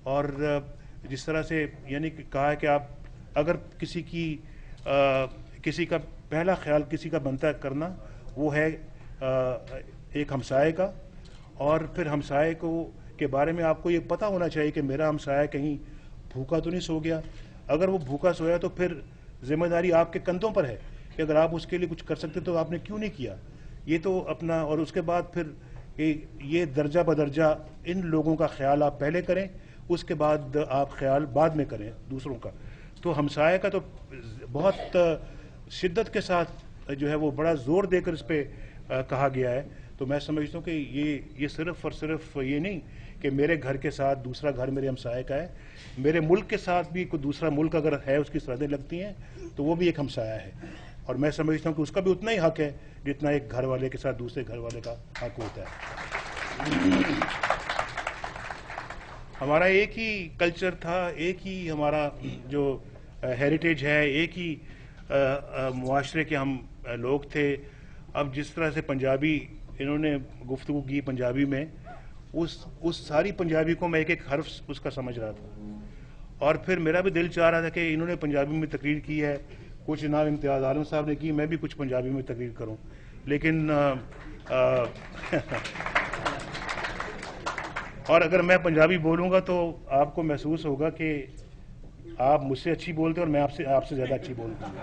اور جس طرح سے یعنی کہ کہا ہے کہ آپ اگر کسی کا پہلا خیال کسی کا بنتا کرنا وہ ہے ایک ہمسائے کا، اور پھر ہمسائے کے بارے میں آپ کو یہ پتہ ہونا چاہیے کہ میرا ہمسایہ کہیں بھوکا تو نہیں سو گیا. اگر وہ بھوکا سویا تو پھر ذمہ داری آپ کے کندھوں پر ہے کہ اگر آپ اس کے لیے کچھ کر سکتے تو آپ نے کیوں نہیں کیا. یہ تو اپنا، اور اس کے بعد پھر یہ درجہ بدرجہ ان لوگوں کا خیال آپ پہلے کریں، اس کے بعد آپ خیال بعد میں کریں دوسروں کا. تو ہمسایہ کا تو بہت شدت کے ساتھ جو ہے وہ بڑا زور دے کر اس پہ کہا گیا ہے. تو میں سمجھتا ہوں کہ یہ صرف اور صرف یہ نہیں کہ میرے گھر کے ساتھ دوسرا گھر میرے ہمسائے کا ہے، میرے ملک کے ساتھ بھی کوئی دوسرا ملک اگر ہے اس کی سرحدیں لگتی ہیں تو وہ بھی ایک ہمسایہ ہے. اور میں سمجھتا ہوں کہ اس کا بھی اتنا ہی حق ہے جتنا ایک گھر والے کے ساتھ دوسرے گھر والے کا حق ہوتا ہے. ہمارا ایک ہی کلچر تھا، ایک ہی ہمارا جو ہیریٹیج ہے، ایک ہی معاشرے کے ہم لوگ تھے. اب جس طرح سے پنجابی انہوں نے گفتگو کی پنجابی میں، اس ساری پنجابی کو میں ایک ایک حرف اس کا سمجھ رہا تھا. اور پھر میرا بھی دل چاہ رہا تھا کہ انہوں نے پنجابی میں تقریر کی ہے، کچھ جناب امتیاز عالم صاحب نے کی، میں بھی کچھ پنجابی میں تقریر کروں. لیکن اور اگر میں پنجابی بولوں گا تو آپ کو محسوس ہوگا کہ آپ مجھ سے اچھی بولتے اور میں آپ سے زیادہ اچھی بولتا ہوں.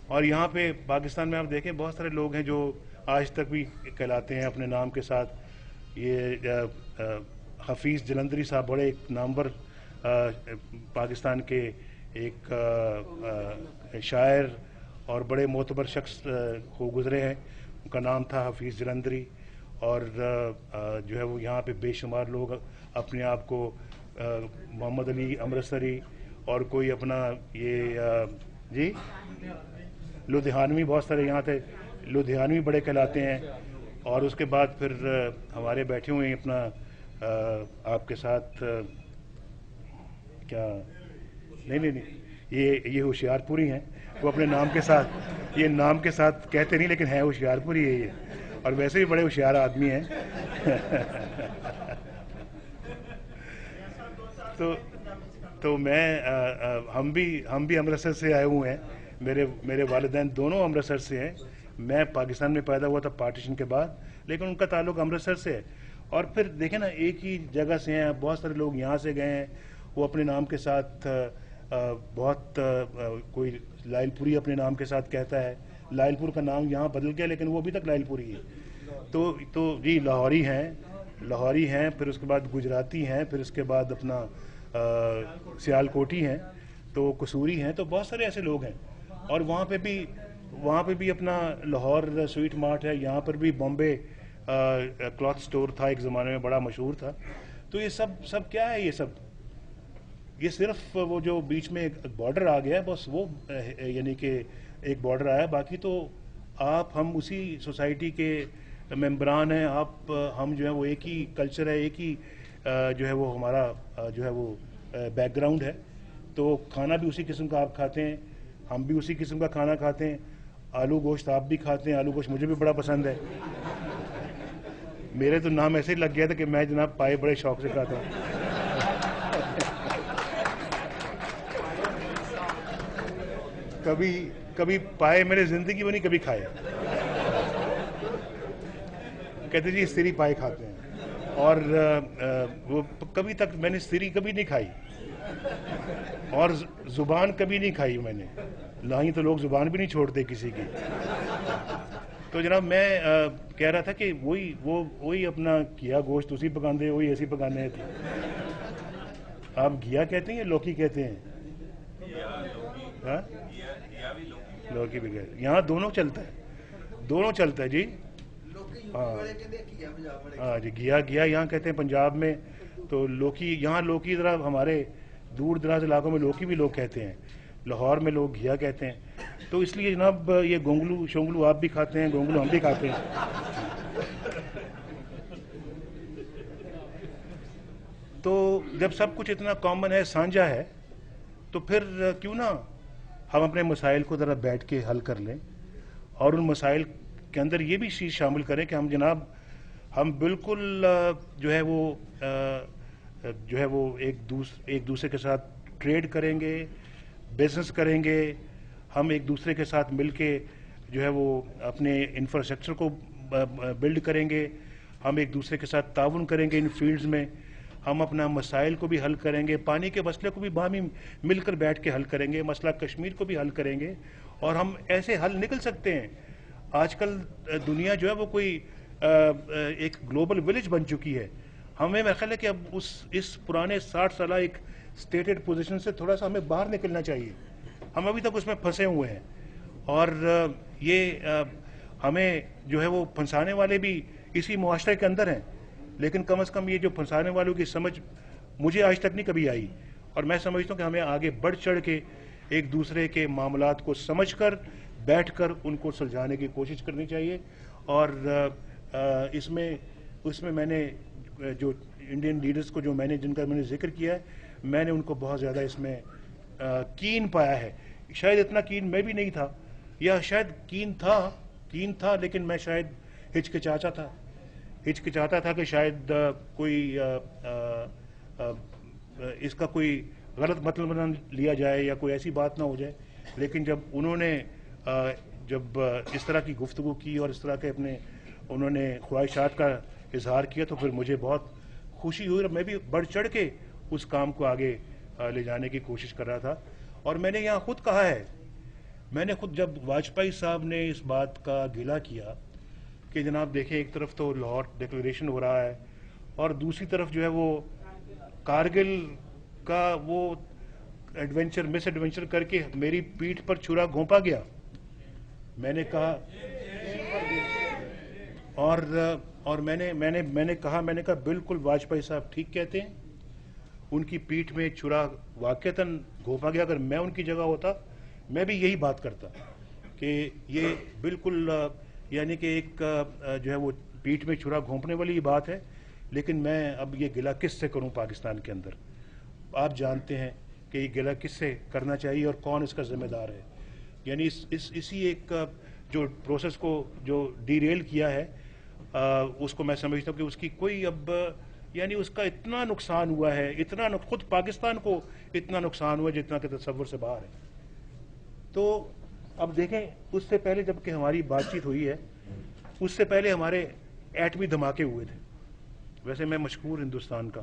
اور یہاں پہ پاکستان میں آپ دیکھیں بہت سارے لوگ ہیں جو آج تک بھی کہلاتے ہیں اپنے نام کے ساتھ. یہ حفیظ جلندری صاحب بڑے ایک نامور پاکستان کے ایک شاعر اور بڑے معتبر شخص ہو گزرے ہیں. ان کا نام تھا حفیظ جلندری. اور جو ہے وہ یہاں پہ بے شمار لوگ اپنے آپ کو محمد علی امرتسری اور کوئی اپنا یہ جی لدھیانوی، بہت سارے یہاں تھے لدھیانوی بڑے کہلاتے ہیں. اور اس کے بعد پھر ہمارے بیٹھے ہوئے ہیں اپنا آپ کے ساتھ کیا نہیں یہ ہوشیار پوری ہیں. وہ اپنے نام کے ساتھ یہ نام کے ساتھ کہتے نہیں لیکن ہیں ہوشیار پوری ہے یہ، اور ویسے بھی بڑے ہوشیار آدمی ہیں. تو میں ہم بھی امرتسر سے آئے ہوئے ہیں. میرے والدین دونوں امرتسر سے ہیں. میں پاکستان میں پیدا ہوا تھا پارٹیشن کے بعد، لیکن ان کا تعلق امرتسر سے ہے. اور پھر دیکھیں نا ایک ہی جگہ سے ہیں. بہت سارے لوگ یہاں سے گئے ہیں، وہ اپنے نام کے ساتھ بہت کوئی لائل پوری اپنے نام کے ساتھ کہتا ہے. لائل پور کا نام یہاں بدل گیا لیکن وہ ابھی تک لائل پوری ہے. تو جی لاہوری ہیں، پھر اس کے بعد گجراتی ہیں، پھر اس کے بعد اپنا سیال کوٹی ہیں، تو قصوری ہیں. تو بہت سارے ایسے لوگ ہیں. اور وہاں پہ بھی اپنا لاہور سویٹ مارٹ ہے. یہاں پر بھی بامبے کلاتھ سٹور تھا، ایک زمانے میں بڑا مشہور تھا. تو یہ سب کیا ہے؟ یہ صرف وہ جو بیچ میں ایک بارڈر آ گیا ہے بس، وہ یعنی کہ ایک بارڈر آیا. باقی تو ہم اسی سوسائٹی کے ممبران ہیں. ہم جو ہے وہ ایک ہی کلچر ہے، ایک ہی جو ہے وہ ہمارا جو ہے وہ بیک گراؤنڈ ہے. تو کھانا بھی اسی قسم کا آپ کھاتے ہیں، ہم بھی اسی قسم کا کھانا کھاتے ہیں. آلو گوشت آپ بھی کھاتے ہیں، آلو گوشت مجھے بھی بڑا پسند ہے. میرے تو نام ایسے ہی لگ گیا تھا کہ میں جناب پائے بڑے شوق سے کھاتا ہوں. کبھی پائے میرے زندگی میں نہیں کبھی کھائے. کہتے جی سری پائے کھاتے ہیں. اور وہ کبھی تک میں نے سری کبھی نہیں کھائی، اور زبان کبھی نہیں کھائی میں نے. لائی تو لوگ زبان بھی نہیں چھوڑتے کسی کی. تو جناب میں کہہ رہا تھا کہ وہی اپنا کیا گوشت اسی پکاندے، وہی ایسی پکانے تھے. آپ گیا کہتے ہیں یا لوکی کہتے ہیں؟ لوکی بھی کہتے ہیں. یہاں دونوں چلتا ہے جی. ہاں جی، گیا یہاں کہتے ہیں پنجاب میں. تو لوکی یہاں لوکی ذرا ہمارے دور دراز علاقوں میں لوکی بھی لوگ کہتے ہیں. لاہور میں لوگ گھیا کہتے ہیں. تو اس لیے جناب یہ گونگلو شونگلو آپ بھی کھاتے ہیں، گونگلو ہم بھی کھاتے ہیں. تو جب سب کچھ اتنا کامن ہے، سانجھا ہے، تو پھر کیوں نہ ہم اپنے مسائل کو ذرا بیٹھ کے حل کر لیں، اور ان مسائل کے اندر یہ بھی چیز شامل کریں کہ ہم جناب हम बिल्कुल जो है वो एक दूसरे के साथ ट्रेड करेंगे, बिजनेस करेंगे, हम एक दूसरे के साथ मिलके जो है वो अपने इंफ्रास्ट्रक्चर को बिल्ड करेंगे, हम एक दूसरे के साथ ताउन करेंगे इन फील्ड्स में, हम अपना मसाइल को भी हल करेंगे, पानी के मसले को भी बाहमी मिलकर बैठ के हल करेंगे, मसला कश्मीर को भी हल करेंगे, और हम ऐसे हल निकल सकते हैं। आजकल दुनिया जो है वो कोई एक ग्लोबल विलेज बन चुकी है। हमें मेरा ख्याल है कि अब इस पुराने 60 साल एक स्टेटेड पोजीशन से थोड़ा सा हमें बाहर निकलना चाहिए। हम अभी तक उसमें फंसे हुए हैं, और ये हमें जो है वो फंसाने वाले भी इसी मुआशरे के अंदर हैं, लेकिन कम से कम ये जो फंसाने वालों की समझ मुझे आज तक नहीं कभी आई, और मैं समझता हूँ कि हमें आगे बढ़ चढ़ के एक दूसरे के मामलात को समझकर बैठकर उनको सुलझाने की कोशिश करनी चाहिए। और उसमें मैंने जो इंडियन लीडर्स को जिनका मैंने जिक्र किया है, मैंने उनको बहुत ज़्यादा इसमें कीन पाया है। शायद इतना कीन मैं भी नहीं था, या शायद कीन था लेकिन मैं शायद हिचकिचाता था कि शायद कोई इसका कोई गलत मतलब ना लिया जाए या कोई ऐसी बात ना हो जाए। लेकिन जब उन्होंने जब इस तरह की गुफ्तगू की और इस तरह के उन्होंने ख्वाहिशात का इजहार किया, तो फिर मुझे बहुत खुशी हुई, और मैं भी बढ़ चढ़ के उस काम को आगे ले जाने की कोशिश कर रहा था। और मैंने यहाँ खुद कहा है, मैंने खुद जब वाजपेयी साहब ने इस बात का गिला किया कि जनाब देखें, एक तरफ तो लाहौर डिक्लेरेशन हो रहा है और दूसरी तरफ जो है वो कारगिल का वो मिस एडवेंचर करके मेरी पीठ पर छुरा घोंपा गया। मैंने कहा और मैंने कहा बिल्कुल वाजपेयी साहब ठीक कहते हैं, उनकी पीठ में छुरा वाकईतन घोंपा गया। अगर मैं उनकी जगह होता मैं भी यही बात करता कि ये बिल्कुल यानी कि एक जो है वो पीठ में छुरा घोंपने वाली ही बात है। लेकिन मैं अब ये गिला किससे करूं पाकिस्तान के अंदर? आप जानते हैं कि ये गिला किससे करना चाहिए और कौन इसका जिम्मेदार है। यानी इसी एक जो प्रोसेस को जो डीरेल किया है, उसको मैं समझता हूँ कि उसकी कोई अब यानी उसका इतना नुकसान हुआ है, खुद पाकिस्तान को इतना नुकसान हुआ जितना कि तसव्वुर से बाहर है। तो अब देखें, उससे पहले जबकि हमारी बातचीत हुई है, उससे पहले हमारे एटमी धमाके हुए थे। वैसे मैं मशकूर हिंदुस्तान का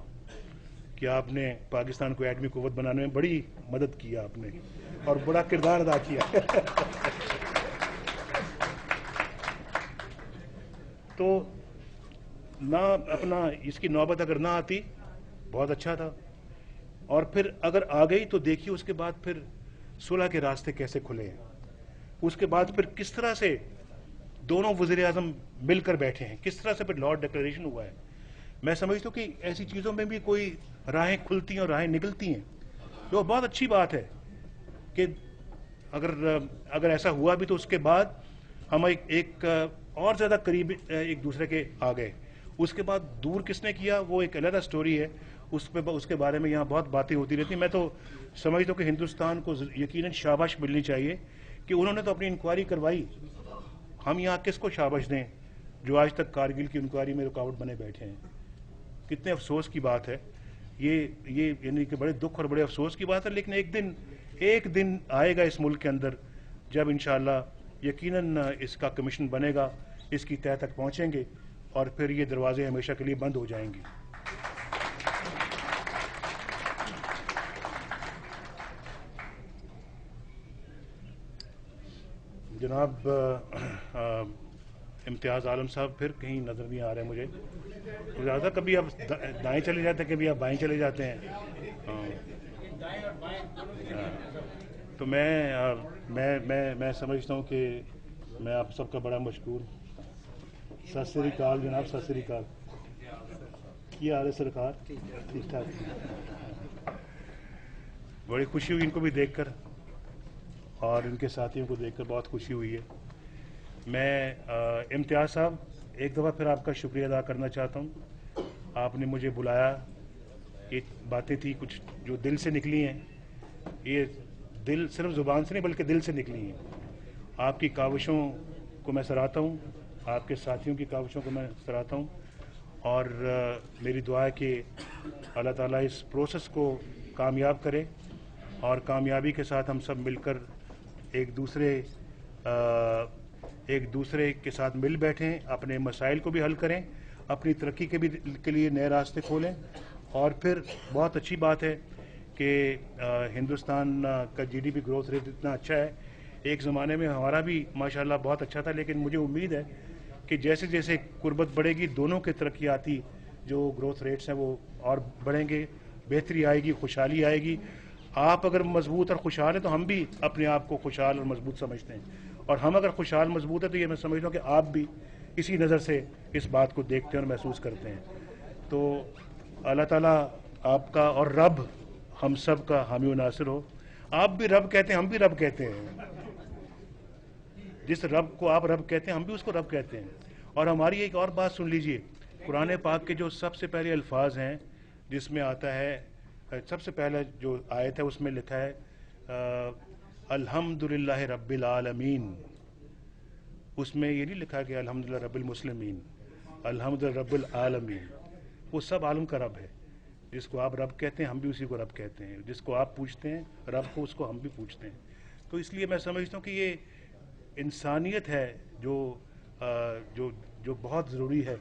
कि आपने पाकिस्तान को एटमी कुव्वत बनाने में बड़ी मदद की आपने और बड़ा किरदार अदा किया। तो ना अपना इसकी नौबत अगर ना आती बहुत अच्छा था, और फिर अगर आ गई तो देखिए उसके बाद फिर सुलह के रास्ते कैसे खुले हैं। उसके बाद फिर किस तरह से दोनों वज़ीर आज़म मिलकर बैठे हैं, किस तरह से फिर लाहौर डिक्लेरेशन हुआ है। मैं समझता हूँ कि ऐसी चीज़ों में भी कोई राहें खुलती हैं और राहें निकलती हैं, तो बहुत अच्छी बात है कि अगर ऐसा हुआ भी तो उसके बाद हम एक और ज़्यादा करीब एक दूसरे के आ गए। उसके बाद दूर किसने किया वो एक अलग स्टोरी है, उसके बारे में यहाँ बहुत बातें होती रहती। मैं तो समझता हूँ कि हिंदुस्तान को यकीनन शाबाश मिलनी चाहिए कि उन्होंने तो अपनी इंक्वायरी करवाई। हम यहाँ किसको शाबाश दें जो आज तक कारगिल की इंक्वायरी में रुकावट बने बैठे हैं? कितने अफसोस की बात है ये यानी कि बड़े दुख और बड़े अफसोस की बात है। लेकिन एक दिन आएगा इस मुल्क के अंदर जब इंशाअल्लाह यकीनन इसका कमीशन बनेगा, इसकी तह तक पहुँचेंगे और फिर ये दरवाजे हमेशा के लिए बंद हो जाएंगे। जनाब इम्तियाज़ आलम साहब फिर कहीं नज़र नहीं आ रहे मुझे ज़्यादा। कभी आप दाएं चले जाते हैं, कभी आप बाएं चले जाते हैं। तो मैं समझता हूँ कि मैं आप सबका बड़ा मशकूर। सत श्री अकाल जनाब, सत श्री अकाल। क्या हाल है सरकार? ठीक ठाक। बड़ी खुशी हुई इनको भी देखकर और इनके साथियों को देखकर बहुत खुशी हुई है। मैं इम्तियाज़ साहब एक दफ़ा फिर आपका शुक्रिया अदा करना चाहता हूँ। आपने मुझे बुलाया, ये बातें थी कुछ जो दिल से निकली हैं, ये दिल सिर्फ ज़ुबान से नहीं बल्कि दिल से निकली हैं। आपकी काविशों को मैं सराहता हूँ, आपके साथियों की काविशों को मैं सराहता हूँ। اور میری دعا ہے کہ اللہ ताला इस प्रोसेस को कामयाब करे और कामयाबी के साथ हम सब मिलकर एक दूसरे के साथ मिल बैठें, अपने मसाइल को भी हल करें, अपनी तरक्की के लिए नए रास्ते खोलें। और फिर बहुत अच्छी बात है कि हिंदुस्तान का जीडीपी ग्रोथ रेट इतना अच्छा है। एक ज़माने में हमारा भी माशाल्लाह बहुत अच्छा था, लेकिन मुझे उम्मीद है कि जैसे जैसे कुर्बत बढ़ेगी दोनों के तरक्याती जो ग्रोथ रेट्स हैं वो और बढ़ेंगे, बेहतरी आएगी, खुशहाली आएगी। आप अगर मजबूत और खुशहाल हैं तो हम भी अपने आप को खुशहाल और मजबूत समझते हैं, और हम अगर खुशहाल मजबूत है तो ये मैं समझता हूँ कि आप भी इसी नज़र से इस बात को देखते हैं और महसूस करते हैं। तो अल्लाह ताला आपका और रब हम सब का हामी व नासिर हो। आप भी रब कहते हैं, हम भी रब कहते हैं। जिस रब को आप रब कहते हैं हम भी उसको रब कहते हैं। और हमारी एक और बात सुन लीजिए, कुरान पाक के जो सबसे पहले अल्फाज हैं जिसमें आता है, सबसे पहले जो आयत है उसमें लिखा है अल्हम्दुलिल्लाह रब्बिल आलमीन। उसमें ये नहीं लिखा कि अल्हम्दुलिल्लाह रब्बिल मुस्लिमीन, अल्हम्दुलिल्लाह रब्बिल आलमीन। वो सब आलम का रब है। जिसको आप रब कहते हैं हम भी उसी को रब कहते हैं, जिसको आप पूछते हैं रब को उसको हम भी पूछते हैं। तो इसलिए मैं समझता हूँ कि ये इंसानियत है जो जो जो बहुत ज़रूरी है।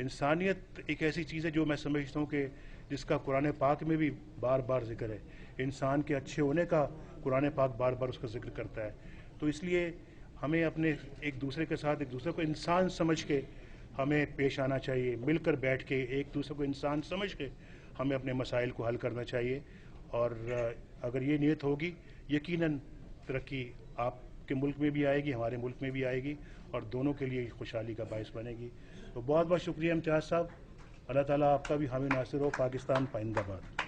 इंसानियत एक ऐसी चीज़ है जो मैं समझता हूँ कि जिसका कुरान पाक में भी बार बार जिक्र है। इंसान के अच्छे होने का कुरान पाक बार बार उसका जिक्र करता है। तो इसलिए हमें अपने एक दूसरे के साथ एक दूसरे को इंसान समझ के हमें पेश आना चाहिए, मिलकर बैठ के एक दूसरे को इंसान समझ के हमें अपने मसाइल को हल करना चाहिए। और अगर ये नीयत होगी यकीनन तरक्की आपके मुल्क में भी आएगी, हमारे मुल्क में भी आएगी, और दोनों के लिए खुशहाली का बायस बनेगी। तो बहुत बहुत शुक्रिया इम्तियाज़ साहब। अल्लाह ताला आपका भी हामी नासिर हो। पाकिस्तान पाइंदाबाद।